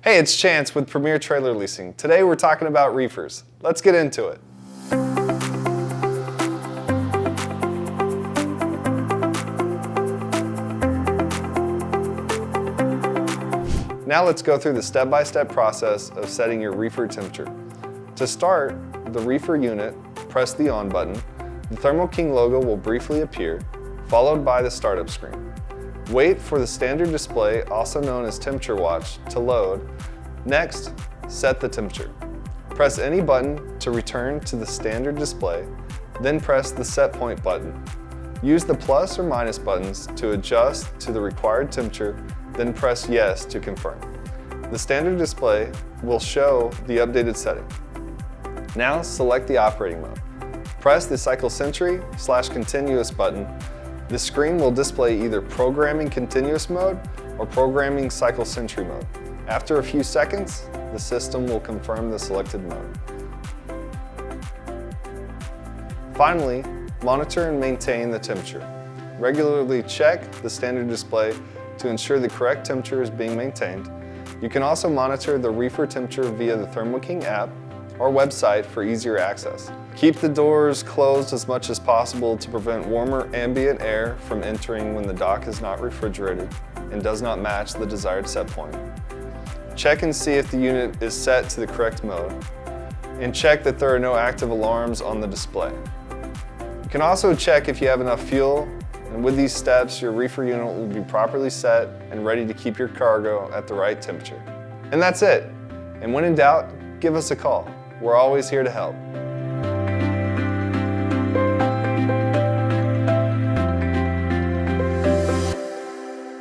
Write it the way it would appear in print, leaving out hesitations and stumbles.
Hey, it's Chance with Premier Trailer Leasing. Today we're talking about reefers. Let's get into it. Now let's go through the step-by-step process of setting your reefer temperature. To start the reefer unit, press the on button. The Thermoking logo will briefly appear, followed by the startup screen. Wait for the standard display, also known as temperature watch, to load. Next, set the temperature. Press any button to return to the standard display, then press the set point button. Use the plus or minus buttons to adjust to the required temperature, then press yes to confirm. The standard display will show the updated setting. Now select the operating mode. Press the cycle century/continuous button. The screen will display either programming continuous mode or programming cycle century mode. After a few seconds, the system will confirm the selected mode. Finally, monitor and maintain the temperature. Regularly check the standard display to ensure the correct temperature is being maintained. You can also monitor the reefer temperature via the Thermoking app or website for easier access. Keep the doors closed as much as possible to prevent warmer ambient air from entering when the dock is not refrigerated and does not match the desired set point. Check and see if the unit is set to the correct mode, and check that there are no active alarms on the display. You can also check if you have enough fuel, and with these steps, your reefer unit will be properly set and ready to keep your cargo at the right temperature. And that's it. And when in doubt, give us a call. We're always here to help.